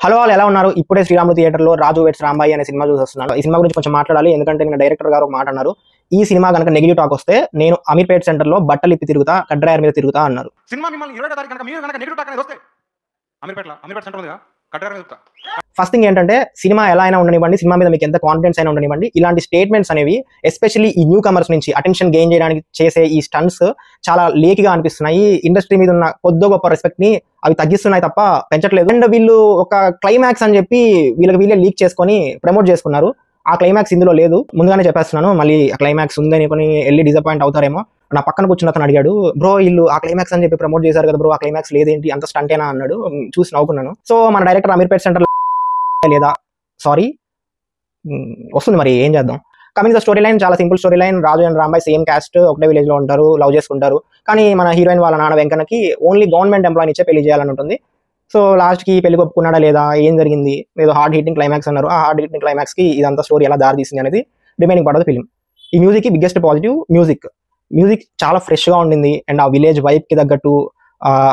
Hello వాళ్ళు ఎలా ఉన్నారు? ఇప్పుడే శ్రీరాములు థియేటర్లో రాజు వెట్స్ రాంబాయి అనే సినిమా చూస్తున్నాను. ఈ సినిమా గురించి కొంచెం మాట్లాడాలి. ఎందుకంటే నేను డైరెక్టర్ గారు ఒక మాట అన్నారు. ఈ సినిమా గనక నెగిటివ్ టాక్ వస్తే నేను అమీర్పేట్ సెంటర్లో బట్టలు ఇప్పి తిరుగుతా, కడ్రాయర్ మీద తిరుగుతా అన్నారు. సినిమా మిమ్మల్ని 20 తారీఖు కనుక మీరు కనుక నెగిటివ్ టాక్ అనేది వస్తే అమీర్పేట్ సెంటర్ ఉందిగా, కడ్రాయర్ మీద తిరుగుతా. ఫస్ట్ థింగ్ ఏంటంటే సినిమా ఎలా అయినా ఉండనివ్వండి, సినిమా మీద మీకు ఎంత కాన్ఫిడెన్స్ అయినా ఉండనివ్వండి, ఇలాంటి స్టేట్మెంట్స్ అనేవి ఎస్పెషల్లీ ఈ న్యూ కమర్స్ నుంచి అటెన్షన్ గెయిన్ చేయడానికి చేసే ఈ స్టంట్స్ చాలా లేకిగా అనిపిస్తున్నాయి. ఇండస్ట్రీ మీద ఉన్న కొద్దో గొప్ప రెస్పెక్ట్ ని అవి తగ్గిస్తున్నాయి తప్ప పెంచట్లేదు. అండ్ వీళ్ళు ఒక క్లైమాక్స్ అని చెప్పి వీళ్ళే లీక్ చేసుకొని ప్రమోట్ చేసుకున్నారు. ఆ క్లైమాక్స్ ఇందులో లేదు. ముందుగానే చెప్పేస్తున్నాను, మళ్ళీ ఆ క్లైమాక్స్ ఉందని కొని వెళ్ళి డిసప్పాయింట్ అవుతారేమో. నా పక్కన కూర్చున్న అతను అడిగాడు, బ్రో వీళ్ళు ఆ క్లైమాక్స్ అని చెప్పి ప్రమోట్ చేశారు కదా బ్రో, ఆ క్లైమాక్స్ లేదేంటి, అంత స్టంటేనా అన్నాడు. చూసి నవ్వుకున్నాను. సో మన డైరెక్టర్ అమీర్పేట్ సెంటర్ లేదా సారీ వస్తుంది, మరి ఏం చేద్దాం. కమింగ్ ద స్టోరీ లైన్, చాలా simple story line. Raju and Rambai same caste, ఒకటే విలేజ్ లో ఉంటారు, లవ్ చేసుకుంటారు. కానీ మన హీరోయిన్ వాళ్ళ నాన్న వెంకన్నకి ఓన్లీ గవర్నమెంట్ ఎంప్లాయ్ ఇచ్చే పెళ్లి చేయాలని ఉంటుంది. సో లాస్ట్ కి పెళ్లి ఒప్పుకున్నాడా లేదా, ఏం జరిగింది, ఏదో హార్డ్ హిట్టింగ్ క్లైమాక్స్ అన్నారు. ఆ హార్డ్ హిట్టింగ్ క్లైమాక్స్ కి ఇదంతా స్టోరీ ఎలా దారి తీసింది అనేది remaining part of the film. ఈ మ్యూజిక్ కి బిగ్గెస్ట్ పాజిటివ్ మ్యూజిక్ చాలా ఫ్రెష్ గా ఉండింది. అండ్ ఆ విలేజ్ వైబ్ కి తగ్గట్టు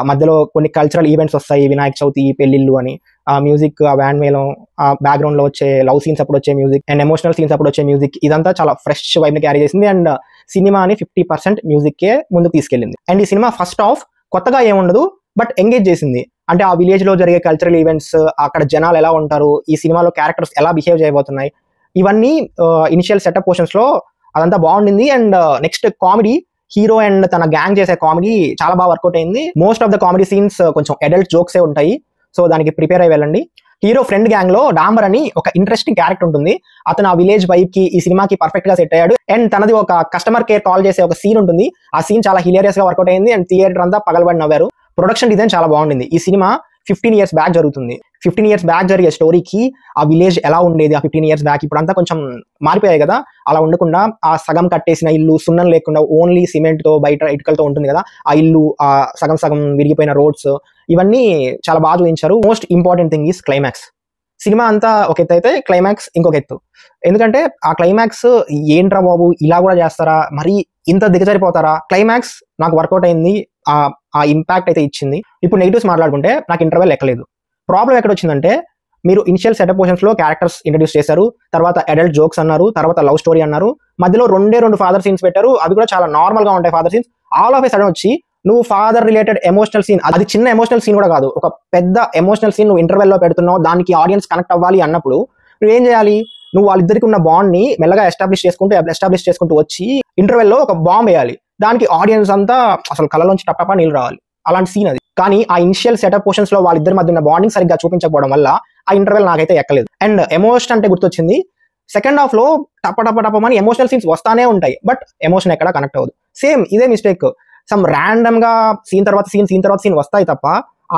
మధ్యలో కొన్ని కల్చరల్ ఈవెంట్స్ వస్తాయి, వినాయక చవితి, పెళ్లిళ్ళు అని. ఆ మ్యూజిక్, ఆ బ్యాండ్ మేళం, ఆ బ్యాక్గ్రౌండ్ లో వచ్చే లవ్ సీన్స్ అప్పుడు వచ్చే మ్యూజిక్ అండ్ ఎమోషనల్ సీన్స్ అప్పుడు వచ్చే మ్యూజిక్, ఇదంతా చాలా ఫ్రెష్ వైబ్ ని క్యారీ చేసింది. అండ్ సినిమాని 50% మ్యూజిక్ కే ముందుకు తీసుకెళ్ళింది. అండ్ ఈ సినిమా ఫస్ట్ హాఫ్ కొత్తగా ఏముండదు, బట్ ఎంగేజ్ చేసింది. అంటే ఆ విలేజ్ లో జరిగే కల్చరల్ ఈవెంట్స్, అక్కడ జనాలు ఎలా ఉంటారు, ఈ సినిమాలో క్యారెక్టర్స్ ఎలా బిహేవ్ చేయబోతున్నాయి, ఇవన్నీ ఇనిషియల్ సెటప్ పోర్షన్స్ లో అదంతా బాగుండింది. And next comedy, hero and తన గ్యాంగ్ చేసే కామెడీ చాలా బాగా వర్కౌట్ అయింది. Most of the comedy scenes కొంచెం అడల్ట్ జోక్సే ఉంటాయి. సో దానికి ప్రిపేర్ అయ్యి వెళ్ళండి. హీరో ఫ్రెండ్ గ్యాంగ్ లో డాంబర్ అని ఒక ఇంట్రెస్టింగ్ క్యారెక్టర్ ఉంటుంది. అతను ఆ విలేజ్ వైబ్ కి ఈ సినిమాకి పర్ఫెక్ట్ గా సెట్ అయ్యాడు. అండ్ తనది ఒక కస్టమర్ కేర్ కాల్ చేసే ఒక సీన్ ఉంటుంది. ఆ సీన్ చాలా హిలేరియస్ గా వర్కౌట్ అయింది. అండ్ థియేటర్ అంతా పగలబడి నవ్వారు. ప్రొడక్షన్ డిజైన్ చాలా బాగుండింది. ఈ సినిమా 15 years బ్యాక్ జరుగుతుంది. 15 years బ్యాక్ జరిగే స్టోరీకి ఆ విలేజ్ ఎలా ఉండేది, ఆ 15 years బ్యాక్ ఇప్పుడంతా కొంచెం మారిపోయాయి కదా, అలా ఉండకుండా ఆ సగం కట్టేసిన ఇల్లు, సున్నం లేకుండా ఓన్లీ సిమెంట్ తో బయట ఇటుకలతో ఉంటుంది కదా ఆ ఇల్లు, ఆ సగం సగం విరిగిపోయిన రోడ్స్, ఇవన్నీ చాలా బాగా చూపించారు. Most important thing is climax. Cinema అంతా ఒక ఎత్తు అయితే క్లైమాక్స్ ఇంకొక ఎత్తు. ఎందుకంటే ఆ క్లైమాక్స్ ఏంట్రా బాబు ఇలా కూడా చేస్తారా, మరి ఇంత దిగజారిపోతారా, క్లైమాక్స్ నాకు వర్కౌట్ అయింది. ఆ ఇంపాక్ట్ అయితే ఇచ్చింది. ఇప్పుడు నెగిటివ్స్ మాట్లాడుకుంటే నాకు ఇంటర్వెల్ ఎక్కలేదు. ప్రాబ్లం ఎక్కడ వచ్చిందంటే, మీరు ఇనిషియల్ సెటప్ పోర్షన్స్ లో క్యారెక్టర్స్ ఇంట్రడ్యూస్ చేశారు, తర్వాత అడల్ట్ జోక్స్ అన్నారు, తర్వాత లవ్ స్టోరీ అన్నారు, మధ్యలో 2 ఫాదర్ సీన్స్ పెట్టారు. అవి కూడా చాలా నార్మల్ గా ఉంటాయి father scenes. All of A sudden వచ్చి నువ్వు ఫాదర్ రిలేటెడ్ ఎమోషనల్ సీన్, అది చిన్న ఎమోషనల్ సీన్ కూడా కాదు, ఒక పెద్ద ఎమోషనల్ సీన్ నువ్వు ఇంటర్వెల్ లో పెడుతున్నావు, దానికి ఆడియన్స్ కనెక్ట్ అవ్వాలి అన్నప్పుడు నువ్వేం చేయాలి? నువ్వు వాళ్ళిద్దరికి ఉన్న బాండ్ ని మెల్లగా ఎస్టాబ్లిష్ చేసుకుంటూ వచ్చి ఇంటర్వెల్ లో ఒక బాంబ్ వేయాలి. దానికి ఆడియన్స్ అంతా అసలు కళ్ళలోంచి టపటపా నీళ్ళు రావాలి. అలాంటి సీన్ అది. కానీ ఆ ఇనిషియల్ సెటప్ పోర్షన్స్ లో వాళ్ళిద్దరి మధ్య ఉన్న బాండింగ్ సరిగ్గా చూపించకపోవడం వల్ల ఆ ఇంటర్వెల్ నాకైతే ఎక్కలేదు. అండ్ ఎమోషన్ అంటే గుర్తొచ్చింది, సెకండ్ హాఫ్ లో టపటపని ఎమోషనల్ సీన్స్ వస్తానే ఉంటాయి, బట్ ఎమోషన్ ఎక్కడ కనెక్ట్ అవ్వదు. సేమ్ ఇదే మిస్టేక్. సమ్ ర్యాండమ్ గా సీన్ తర్వాత సీన్ వస్తాయి తప్ప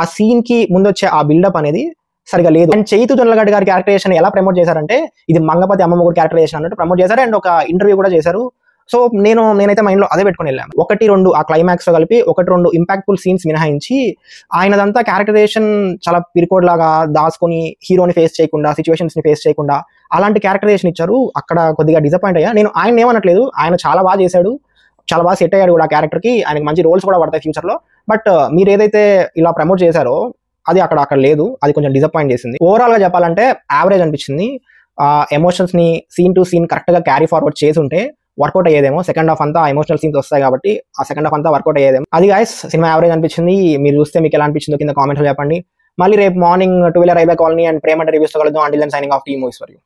ఆ సీన్ కి ముందు వచ్చే ఆ బిల్డప్ అనేది సరిగా లేదు. అండ్ చైతు జొన్నలగడ్డ గారి క్యారెక్టరేషన్ ఎలా ప్రమోట్ చేశారంటే, ఇది మంగపతి అమ్మమ్మ కూడా క్యారెక్టరేషన్ అన్నట్టు ప్రమోట్ చేశారు. అండ్ ఒక ఇంటర్వ్యూ కూడా చేశారు. సో నేనైతే మైండ్ లో అదే పెట్టుకుని వెళ్ళాను. 1-2 ఆ క్లైమాక్స్ తో కలిపి 1-2 ఇంపాక్ట్ఫుల్ సీన్స్ మినహాయించి ఆయనదంతా క్యారెక్టరేషన్ చాలా పిరికోడ్ లాగా దాచుకొని హీరోని ఫేస్ చేయకుండా, సిచ్యువేషన్స్ ని ఫేస్ చేయకుండా అలాంటి క్యారెక్టరేషన్ ఇచ్చారు. అక్కడ కొద్దిగా డిసప్పాయింట్ అయ్యా. నేను ఆయన ఏమనట్లేదు, ఆయన చాలా బాగా చేశాడు, చాలా బాగా సెట్ అయ్యాడు కూడా ఆ క్యారెక్టర్ కి. ఆయనకి మంచి రోల్స్ కూడా పడతాయి ఫ్యూచర్ లో. బట్ మీరు ఏదైతే ఇలా ప్రమోట్ చేశారో అది అక్కడ లేదు. అది కొంచెం డిసప్పాయింట్ చేసింది. ఓవరాల్ గా చెప్పాలంటే యావరేజ్ అనిపించింది. ఎమోషన్స్ ని సీన్ టు సీన్ కరెక్ట్ గా క్యారీ ఫార్వర్డ్ చేసి ఉంటే వర్కౌట్ అయ్యేదేమో. సెకండ్ హాఫ్ అంతా ఎమోషనల్ సీన్స్ వస్తాయి కాబట్టి ఆ సెకండ్ హాఫ్ అంతా వర్కౌట్ అయ్యేదేమో. అది గైస్, సినిమా యావరేజ్ అనిపించింది. మీరు చూస్తే మీకు ఎలా అనిపించిందో కింద కామెంట్స్ చెప్పండి. మళ్ళీ రేపు మార్నింగ్ 2 వీలర్ రైబే కాలనీ అండ్ ప్రేమ రివ్యూస్ తో కలుద్దాం. Until then signing off, team movies for you.